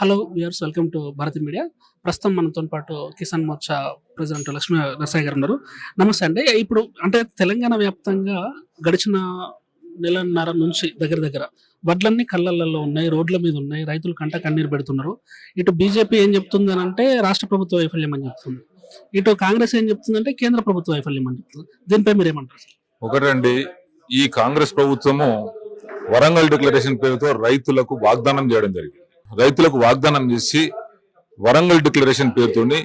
Hello viewers, welcome to Bharati Media. ప్రస్తుతం మనతో పాటు కిసాన్ మోర్చా ప్రెసిడెంట్ లక్ష్మీ నరసయ్య గారు ఉన్నారు. నమస్తే అండి. ఇప్పుడు అంటే తెలంగాణ వ్యాప్తంగా గడిచిన నెలన్నర నుంచి దగ్గర దగ్గర వడ్లన్నీ కళ్ళల్లో ఉన్నాయి, రోడ్ల మీద ఉన్నాయి, రైతులు కంట కన్నీరు పెడుతున్నారు. ఇటు బీజేపీ ఏం చెప్తుంది అని అంటే రాష్ట్ర ప్రభుత్వ వైఫల్యం అని చెప్తుంది. ఇటు కాంగ్రెస్ ఏం చెప్తుందంటే కేంద్ర ప్రభుత్వ వైఫల్యం అని చెప్తుంది. దీనిపై మీరు ఏమంటారు? ఒకటండి, ఈ కాంగ్రెస్ ప్రభుత్వము వరంగల్ డిక్లరేషన్ పేరుతో రైతులకు వాగ్దానం చేయడం జరిగింది. రైతులకు వాగ్దానం చేసి వరంగల్ డిక్లరేషన్ పేరుతోని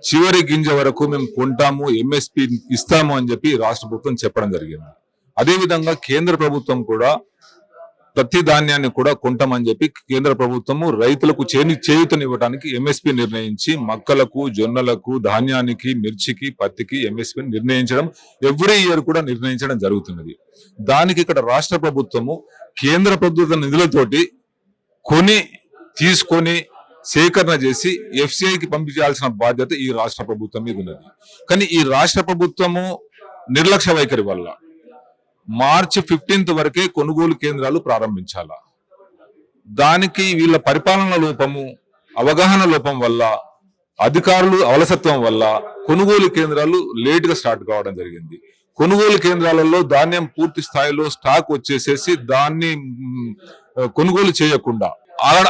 చివరి గింజ వరకు మేము కొంటాము, ఎంఎస్పి ఇస్తాము అని చెప్పి రాష్ట్ర ప్రభుత్వం చెప్పడం జరిగింది. అదేవిధంగా కేంద్ర ప్రభుత్వం కూడా ప్రతి ధాన్యాన్ని కూడా కొంటామని చెప్పి కేంద్ర ప్రభుత్వము రైతులకు చేయూతనివ్వడానికి ఎంఎస్పి నిర్ణయించి మక్కలకు, జొన్నలకు, ధాన్యానికి, మిర్చికి, పత్తికి ఎంఎస్పి నిర్ణయించడం ఎవ్రీ ఇయర్ కూడా నిర్ణయించడం జరుగుతున్నది. దానికి ఇక్కడ రాష్ట్ర ప్రభుత్వము కేంద్ర ప్రభుత్వ నిధులతోటి తీసుకొని సేకరణ చేసి ఎఫ్సిఐకి పంపించాల్సిన బాధ్యత ఈ రాష్ట్ర ప్రభుత్వం మీద ఉన్నది. కానీ ఈ రాష్ట్ర ప్రభుత్వము నిర్లక్ష్య వైఖరి వల్ల మార్చి 15 వరకే కొనుగోలు కేంద్రాలు ప్రారంభించాల. దానికి వీళ్ళ పరిపాలన లోపము, అవగాహన లోపం వల్ల, అధికారులు అలసత్వం వల్ల కొనుగోలు కేంద్రాలు లేటుగా స్టార్ట్ కావడం జరిగింది. కొనుగోలు కేంద్రాలలో ధాన్యం పూర్తి స్థాయిలో స్టాక్ వచ్చేసేసి దాన్ని కొనుగోలు చేయకుండా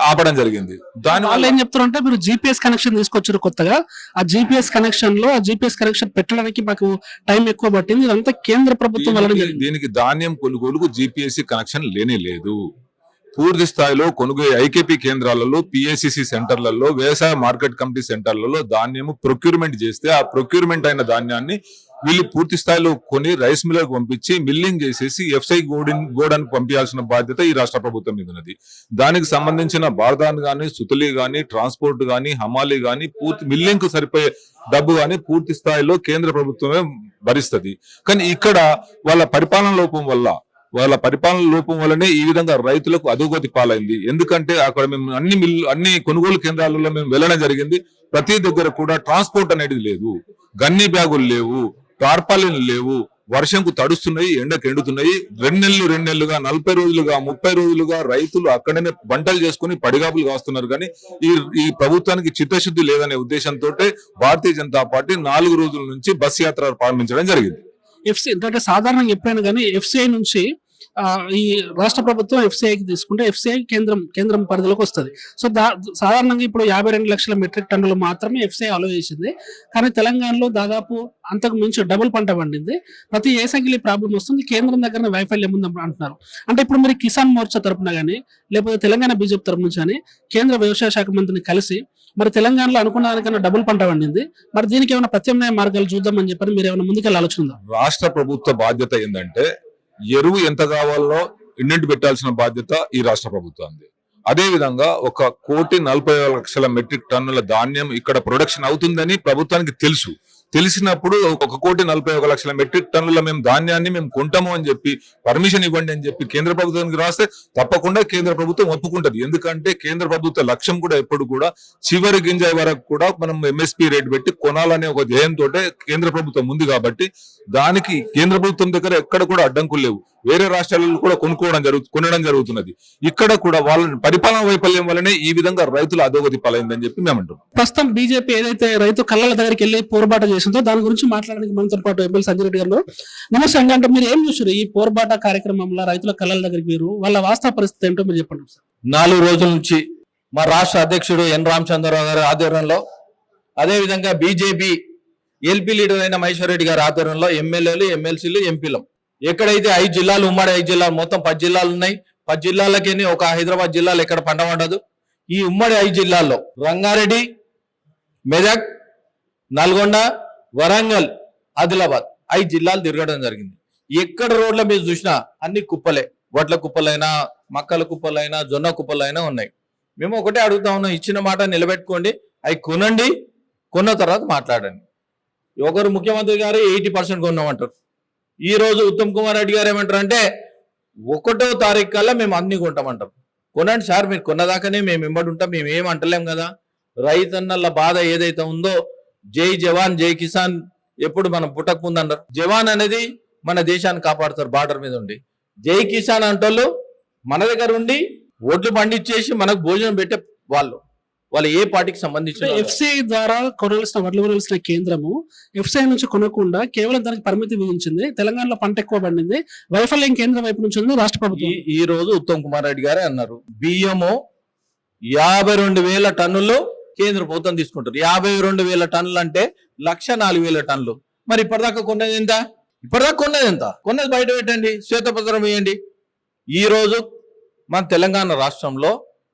ఆపడం జరిగింది. దాని వాళ్ళు ఏం చెప్తారంటే మీరు జీపీఎస్ కనెక్షన్ తీసుకొచ్చారు కొత్తగా. ఆ జీపీఎస్ కనెక్షన్ పెట్టడానికి మాకు టైం ఎక్కువ పట్టింది. ఇదంతా కేంద్ర ప్రభుత్వం వల్ల. దీనికి ధాన్యం కొనుగోలుకు జీపీఎస్సీ కనెక్షన్ లేనే లేదు. పూర్తి స్థాయిలో కొనుగోలు ఐకేపీ కేంద్రాలలో, పిఎస్సిసి సెంటర్లలో, వ్యవసాయ మార్కెట్ కమిటీ సెంటర్లలో ధాన్యం ప్రొక్యూర్మెంట్ చేస్తే ఆ ప్రొక్యూర్మెంట్ అయిన ధాన్యాన్ని వీళ్ళు పూర్తి స్థాయిలో కొని రైస్ మిల్లర్కి పంపించి మిల్లింగ్ చేసేసి ఎఫ్ఐ గోడానికి పంపించాల్సిన బాధ్యత ఈ రాష్ట్ర ప్రభుత్వం మీద ఉన్నది. దానికి సంబంధించిన బార్దాన్ గాని, సుతలి గాని, ట్రాన్స్పోర్ట్ గాని, హమాలి గాని, పూర్తి మిల్లింగ్ కు సరిపోయే డబ్బు గాని పూర్తి స్థాయిలో కేంద్ర ప్రభుత్వమే భరిస్తుంది. కానీ ఇక్కడ వాళ్ళ పరిపాలన లోపం వల్లనే ఈ విధంగా రైతులకు అధోగతి పాలైంది. ఎందుకంటే అక్కడ మేము అన్ని కొనుగోలు కేంద్రాలలో మేము వెళ్ళడం జరిగింది. ప్రతి దగ్గర కూడా ట్రాన్స్పోర్ట్ అనేది లేదు, గన్ని బ్యాగులు లేవు, టార్పాలిన్లు లేవు, వర్షంకు తడుస్తున్నాయి, ఎండకు ఎండుతున్నాయి. 2 నెలలుగా 40 రోజులుగా 30 రోజులుగా రైతులు అక్కడనే వంటలు చేసుకుని పడిగాపులు కాస్తున్నారు. కానీ ఈ ప్రభుత్వానికి చిత్తశుద్ధి లేదనే ఉద్దేశంతో భారతీయ జనతా పార్టీ 4 రోజుల నుంచి బస్ యాత్ర ప్రారంభించడం జరిగింది. ఎఫ్సి అంటే సాధారణంగా ఎప్పుడైనా కానీ ఎఫ్సిఐ నుంచి ఈ రాష్ట్ర ప్రభుత్వం ఎఫ్సిఐకి తీసుకుంటే ఎఫ్సిఐ కేంద్రం పరిధిలోకి వస్తుంది. సో సాధారణంగా ఇప్పుడు 52 లక్షల మెట్రిక్ టన్నులు మాత్రమే ఎఫ్సిఐ అలో చేసింది. కానీ తెలంగాణలో దాదాపు అంతకు మించి డబుల్ పంట పండింది. ప్రతి ఏసంగిలి ప్రాబ్లం వస్తుంది, కేంద్రం దగ్గర వైఫల్యం ఉంది అంటున్నారు. అంటే ఇప్పుడు మీరు కిసాన్ మోర్చా తరపున కానీ లేకపోతే తెలంగాణ బీజేపీ తరపు నుంచి కానీ కేంద్ర వ్యవసాయ శాఖ మంత్రిని కలిసి మరి తెలంగాణలో అనుకున్న దానికన్నా డబుల్ పంట పండింది, మరి దీనికి ఏమైనా ప్రత్యామ్నాయ మార్గాలు చూద్దామని చెప్పని మీరు ఏమైనా ముందుకెళ్ళి ఆలోచన? రాష్ట్ర ప్రభుత్వ బాధ్యత ఏంటంటే ఎరువు ఎంత కావాలో ఇంటింటి పెట్టాల్సిన బాధ్యత ఈ రాష్ట్ర ప్రభుత్వానికి. అదే విధంగా 1,40,00,000 మెట్రిక్ టన్నుల ధాన్యం ఇక్కడ ప్రొడక్షన్ అవుతుందని ప్రభుత్వానికి తెలిసినప్పుడు 1,40,00,000 మెట్రిక్ టన్నుల మేము ధాన్యాన్ని మేము కొంటాము అని చెప్పి పర్మిషన్ ఇవ్వండి అని చెప్పి కేంద్ర ప్రభుత్వానికి రాస్తే తప్పకుండా కేంద్ర ప్రభుత్వం ఒప్పుకుంటది. ఎందుకంటే కేంద్ర ప్రభుత్వ లక్ష్యం కూడా ఎప్పుడు కూడా చివరి గింజ వరకు కూడా మనం ఎంఎస్పి రేట్ పెట్టి కొనాలనే ఒక ధ్యేయంతో కేంద్ర ప్రభుత్వం ఉంది. కాబట్టి దానికి కేంద్ర ప్రభుత్వం దగ్గర ఎక్కడ కూడా అడ్డంకులు లేవు. వేరే రాష్ట్రాలలో కూడా కొనడం జరుగుతున్నది. ఇక్కడ కూడా వాళ్ళ పరిపాలన వైఫల్యం వల్లనే ఈ విధంగా రైతుల అధోగతి పాలైందని చెప్పి మేము అంటున్నాం. ప్రస్తుతం బీజేపీ ఏదైతే రైతు కళ్ళల దగ్గరికి వెళ్ళి పోరుబాట చేసిందో దాని గురించి మాట్లాడడానికి మనతో పాటు ఎమ్మెల్యే సంజయ్ రెడ్డి గారు. నమస్తే అండి. అంటే మీరు ఏం చూసారు ఈ పోరుబాట కార్యక్రమంలో రైతుల కళ్ళల దగ్గరికి మీరు వాళ్ళ వాస్తవ పరిస్థితి ఏంటో మీరు చెప్పండి సార్. 4 రోజుల నుంచి మా రాష్ట్ర అధ్యక్షుడు ఎన్ రామచంద్రరావు గారి ఆధ్వర్యంలో, అదేవిధంగా బీజేపీ ఎల్పీ లీడర్ అయిన మహేశ్వర్ రెడ్డి గారి ఆధ్వర్యంలో ఎమ్మెల్యేలు, ఎమ్మెల్సీలు, ఎంపీలు ఎక్కడైతే 5 జిల్లాలు, ఉమ్మడి 5 జిల్లాలు, మొత్తం 10 జిల్లాలు ఉన్నాయి. 10 జిల్లాలకి ఒక హైదరాబాద్ జిల్లాలో ఎక్కడ పంట పండదు. ఈ ఉమ్మడి 5 జిల్లాల్లో రంగారెడ్డి, మెదక్, నల్గొండ, వరంగల్, ఆదిలాబాద్ 5 జిల్లాలు తిరగడం జరిగింది. ఎక్కడ రోడ్ల మీద చూసినా అన్ని కుప్పలే, వడ్ల కుప్పలైనా, మక్కల కుప్పలైనా, జొన్న కుప్పలైనా ఉన్నాయి. మేము ఒకటే అడుగుతా ఉన్నాం, ఇచ్చిన మాట నిలబెట్టుకోండి, అవి కొనండి, కొన్న తర్వాత మాట్లాడండి. ఒకరు ముఖ్యమంత్రి గారు 80% కొన్నామంటారు. ఈ రోజు ఉత్తమ్ కుమార్ రెడ్డి గారు ఏమంటారు అంటే 1వ తారీఖు కల్లా మేము అన్ని కొంటామంటాం. కొనండి సార్, మీరు కొన్నదాకానే మేము వెంబడి ఉంటాం, మేము ఏం అంటలేం కదా. రైతన్నల బాధ ఏదైతే ఉందో, జై జవాన్ జై కిసాన్ ఎప్పుడు మనం పుట్టకముందన్నారు. జవాన్ అనేది మన దేశాన్ని కాపాడుతారు బార్డర్ మీద ఉండి. జై కిసాన్ అంటోళ్ళు మన దగ్గర ఉండి ఓట్లు పండించేసి మనకు భోజనం పెట్టే వాళ్ళు. వాళ్ళు ఏ పార్టీకి సంబంధించిన వాళ్ళు. ఎఫ్సిఐ ద్వారా వడ్లు కొనాల్సిన కేంద్రము ఎఫ్సిఐ నుంచి కొనకుండా కేవలం దానికి పరిమితి విధించింది. తెలంగాణలో పంట ఎక్కువ పండింది, వైఫల్యం కేంద్రం వైపు నుంచి ఉంది రాష్ట్ర ప్రభుత్వం. ఈ రోజు ఉత్తమ్ కుమార్ రెడ్డి గారే అన్నారు, బియ్యము 52,000 టన్నులు కేంద్ర ప్రభుత్వం తీసుకుంటారు. 52,000 టన్నులు అంటే 104,000 టన్నులు. మరి ఇప్పటిదాకా కొన్నది ఎంత? కొన్నది బయట పెట్టండి, శ్వేతపత్రం వేయండి. ఈ రోజు మన తెలంగాణ రాష్ట్రంలో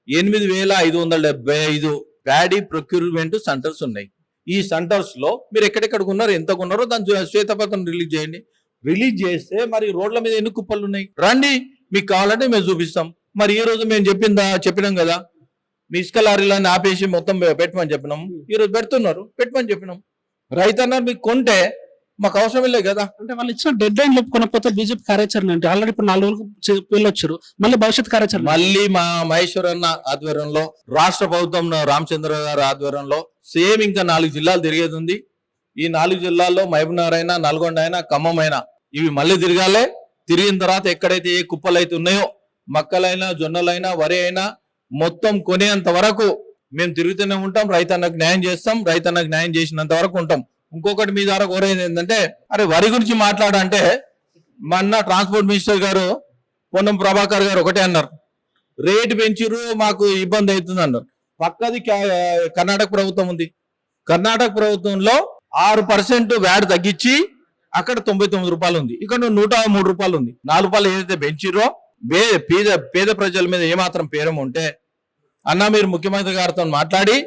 8,575 ప్యాడీ ప్రొక్యూర్మెంట్ సెంటర్స్ ఉన్నాయి. ఈ సెంటర్స్ లో మీరు ఎక్కడెక్కడ కొన్నారు, ఎంత కొన్నారో దాని శ్వేతపత్రం రిలీజ్ చేయండి. రిలీజ్ చేస్తే మరి రోడ్ల మీద ఎన్ని కుప్పలు ఉన్నాయి, రండి, మీకు కావాలంటే మేము చూపిస్తాం. మరి ఈ రోజు మేము చెప్పినాం కదా, మీ ఇసుక లారీలను ఆపేసి మొత్తం పెట్టమని చెప్పినాం. ఈ రోజు పెట్టమని చెప్పినాం. రైతన్నారు మీకు కొంటే మాకు అవసరం లేదు కదా. అంటే వాళ్ళు ఇచ్చిన డెడ్ లైన్ కొనకపోతే బీజేపీ కార్యాచరణ అంటే ఆల్రెడీ ఇప్పుడు 4 రోజులకు వెళ్ళొచ్చారు, మళ్ళీ భవిష్యత్ కార్యాచరణ మళ్ళీ మా మహేశ్వర్ అన్న ఆధ్వర్యంలో, రాష్ట్ర ప్రభుత్వం రామచంద్ర గారి ఆధ్వర్యంలో సేమ్ ఇంకా 4 జిల్లాలు తిరిగేది ఉంది. ఈ 4 జిల్లాల్లో మహబూబ్నగర్ అయినా, నల్గొండ అయినా, ఖమ్మం అయినా ఇవి మళ్ళీ తిరగాలి. తిరిగిన తర్వాత ఎక్కడైతే ఏ కుప్పలు అయితే ఉన్నాయో, మక్కలైనా, జొన్నలైనా, వరి అయినా మొత్తం కొనేంత వరకు మేము తిరుగుతూనే ఉంటాం. రైతన్నకు న్యాయం చేస్తాం, రైతన్నకు న్యాయం చేసినంత వరకు ఉంటాం. ఇంకొకటి మీ ద్వారా కోరేది ఏంటంటే, అరే వరి గురించి మాట్లాడంటే మొన్న ట్రాన్స్పోర్ట్ మినిస్టర్ గారు పొన్నం ప్రభాకర్ గారు ఒకటే అన్నారు, రేటు పెంచిరు మాకు ఇబ్బంది అవుతుంది అన్నారు. పక్కది కర్ణాటక ప్రభుత్వం ఉంది. కర్ణాటక ప్రభుత్వంలో 6% వ్యాట్ తగ్గించి అక్కడ 99 రూపాయలు ఉంది, ఇక్కడ 103 రూపాయలు ఉంది. 4 రూపాయలు ఏదైతే పెంచిరో పేద ప్రజల మీద ఏమాత్రం పేరం ఉంటే, అన్న మీరు ముఖ్యమంత్రి గారితో మాట్లాడి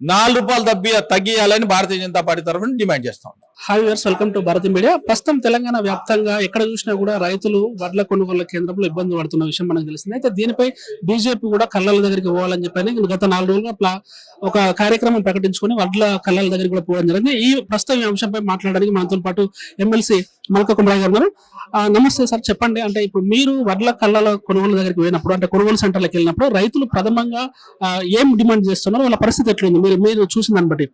4 రూపాయలు తగ్గియాలని భారతీయ జనతా పార్టీ తరఫున డిమాండ్ చేస్తాం. Hi viewers, welcome to Bharati Media. ప్రస్తుతం తెలంగాణ వ్యాప్తంగా ఎక్కడ చూసినా కూడా రైతులు వడ్ల కొనుగోలు కేంద్రంలో ఇబ్బంది పడుతున్న విషయం మనకు తెలిసింది. అయితే దీనిపై బీజేపీ కూడా కళ్ళల దగ్గరికి పోవాలని చెప్పని గత 4 రోజులుగా ఒక కార్యక్రమం ప్రకటించుకొని వడ్ల కళ్ళల దగ్గరికి కూడా పోవడం జరిగింది. ఈ ప్రస్తుతం ఈ అంశంపై మాట్లాడడానికి మనతో పాటు ఎమ్మెల్సీ మల్క కుమరా గారు ఉన్నారు. నమస్తే సార్, చెప్పండి. అంటే ఇప్పుడు మీరు వడ్ల కళ్ళల కొనుగోలు దగ్గరికి పోయినప్పుడు, అంటే కొనుగోలు సెంటర్లకు వెళ్ళినప్పుడు రైతులు ప్రథమంగా ఏం డిమాండ్ చేస్తున్నారు, వాళ్ళ పరిస్థితి ఎట్లుంది మీరు చూసిన దాన్ని బట్టి?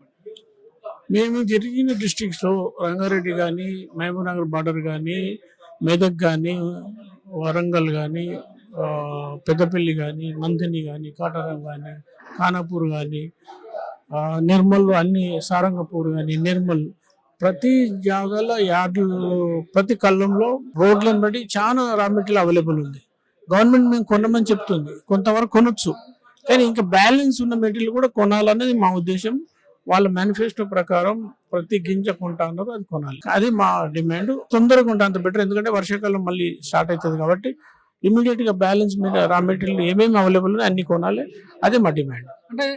మేము జరిగిన డిస్ట్రిక్ట్స్లో రంగారెడ్డి కానీ, మహబూబ్నగర్ బార్డర్ కానీ, మెదక్ కానీ, వరంగల్ కానీ, పెద్దపల్లి కానీ, మంథని కానీ, కాటారం కానీ, ఖానాపూర్ కానీ, నిర్మల్, అన్ని సారంగపూర్ కానీ, నిర్మల్, ప్రతి జాగాలో యార్డులు, ప్రతి కళ్ళంలో రోడ్లను బట్టి చాలా రా మెటీరియల్ అవైలబుల్ ఉంది. గవర్నమెంట్ మేము కొనమని చెప్తుంది, కొంతవరకు కొనొచ్చు, కానీ ఇంకా బ్యాలెన్స్ ఉన్న మెటీరియల్ కూడా కొనాలనేది మా ఉద్దేశం. వాళ్ళ మేనిఫెస్టో ప్రకారం ప్రతి గింజ కొంటా అన్నారు, అది కొనాలి. అది మా డిమాండ్. తొందరగా కొంటా అంత బెటర్, ఎందుకంటే వర్షాకాలం మళ్ళీ స్టార్ట్ అవుతుంది కాబట్టి ఇమీడియట్ గా బ్యాలెన్స్ మీద రా మెటీరియల్ ఏమేమి అవైలబుల్ ఉన్నాయి అన్ని కొనాలి, అదే మా డిమాండ్. అంటే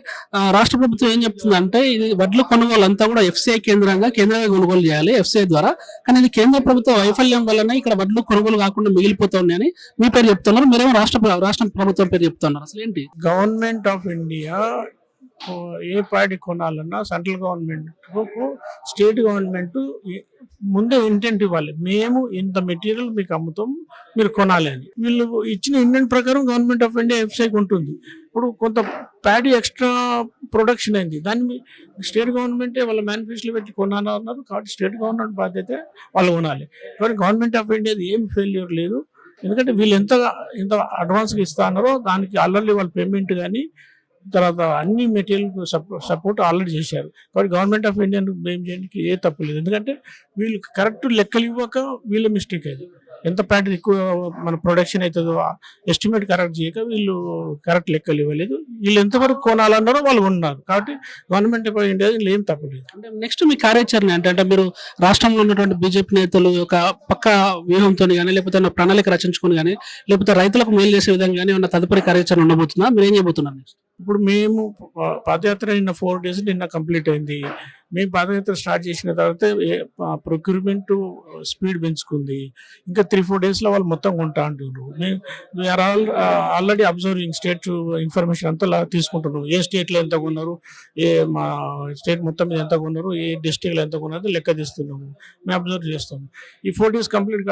రాష్ట్ర ప్రభుత్వం ఏం చెప్తుంది అంటే, ఇది వడ్ల కొనుగోలు అంతా కూడా ఎఫ్సిఐ కేంద్రంగా కొనుగోలు చేయాలి ఎఫ్సిఐ ద్వారా, కానీ ఇది కేంద్ర ప్రభుత్వ వైఫల్యం వల్లనే ఇక్కడ వడ్లు కొనుగోలు కాకుండా మిగిలిపోతున్నాయని మీ పేరు చెప్తున్నారు, మీరేమో రాష్ట్ర ప్రభుత్వం పేరు చెప్తున్నారు. అసలు ఏంటి? Government of India A party కొనాలన్నా సెంట్రల్ గవర్నమెంట్, స్టేట్ గవర్నమెంట్ ముందే ఇంటెంట్ ఇవ్వాలి, మేము ఇంత మెటీరియల్ మీకు అమ్ముతాం, మీరు కొనాలి అని. వీళ్ళు ఇచ్చిన ఇంటెంట్ ప్రకారం గవర్నమెంట్ ఆఫ్ ఇండియా ఎఫ్సిఐకి ఉంటుంది. ఇప్పుడు కొంత ప్యాడీ ఎక్స్ట్రా ప్రొడక్షన్ అయింది, దాన్ని స్టేట్ గవర్నమెంటే వాళ్ళ మేనిఫెస్టోలో పెట్టి కొనాలన్నారు, కాబట్టి స్టేట్ గవర్నమెంట్ బాధ్యత వాళ్ళు కొనాలి. కానీ గవర్నమెంట్ ఆఫ్ ఇండియా ఏం ఫెయిల్యూర్ లేదు, ఎందుకంటే వీళ్ళు ఎంత అడ్వాన్స్గా ఇస్తా అన్నారో దానికి ఆల్రెడీ వాళ్ళ పేమెంట్ కానీ తర్వాత అన్ని మెటీరియల్ సపోర్ట్ ఆల్రెడీ చేశారు. కాబట్టి గవర్నమెంట్ ఆఫ్ ఇండియా బ్లేమ్ చేయడానికి ఏ తప్పు లేదు, ఎందుకంటే వీళ్ళు కరెక్ట్ లెక్కలు ఇవ్వక వీళ్ళ మిస్టేక్ అది. ఎంత ప్యాటర్న్ ఎక్కువ మన ప్రొడక్షన్ అవుతుందో ఎస్టిమేట్ కరెక్ట్ చేయక వీళ్ళు కరెక్ట్ లెక్కలు ఇవ్వలేదు. వీళ్ళు ఎంతవరకు కొనాలన్నారో వాళ్ళు ఉన్నారు, కాబట్టి గవర్నమెంట్ ఆఫ్ ఇండియా ఏం తప్పలేదు. అంటే నెక్స్ట్ మీ కార్యాచరణ అంటే మీరు రాష్ట్రంలో ఉన్నటువంటి బీజేపీ నేతలు ఒక పక్క వ్యూహంతో కానీ, లేకపోతే ప్రణాళిక రచించుకొని కానీ, లేకపోతే రైతులకు మేలు చేసే విధంగా కానీ ఉన్న తదుపరి కార్యాచరణ ఉండబోతుందా, మీరు ఏం చేయబోతున్నారు నెక్స్ట్? ఇప్పుడు మేము పాదయాత్ర నిన్న 4 days నిన్న కంప్లీట్ అయింది. మేము పాదయాత్ర స్టార్ట్ చేసిన తర్వాత ప్రొక్యూర్మెంట్ స్పీడ్ పెంచుకుంది. ఇంకా 3-4 daysలో వాళ్ళు మొత్తం కొంటా అంటున్నారు. We are already observing state information అంతా తీసుకుంటున్నాం. ఏ స్టేట్లో ఎంత కొన్నారు, మా స్టేట్ మొత్తం మీద ఎంత కొన్నారు, ఏ డిస్ట్రిక్ట్లో ఎంత కొన్నారు లెక్క తీస్తున్నాము, మేము అబ్జర్వ్ చేస్తాము. ఈ 4 days కంప్లీట్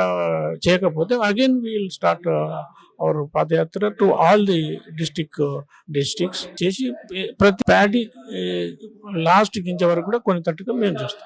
చేయకపోతే again we'll start our padayatra to all the districts చేసి ప్రతి ప్యాడీ లాస్ట్ గింజ వరకు కూడా కొన్ని తట్టుగా మేము చూస్తాం.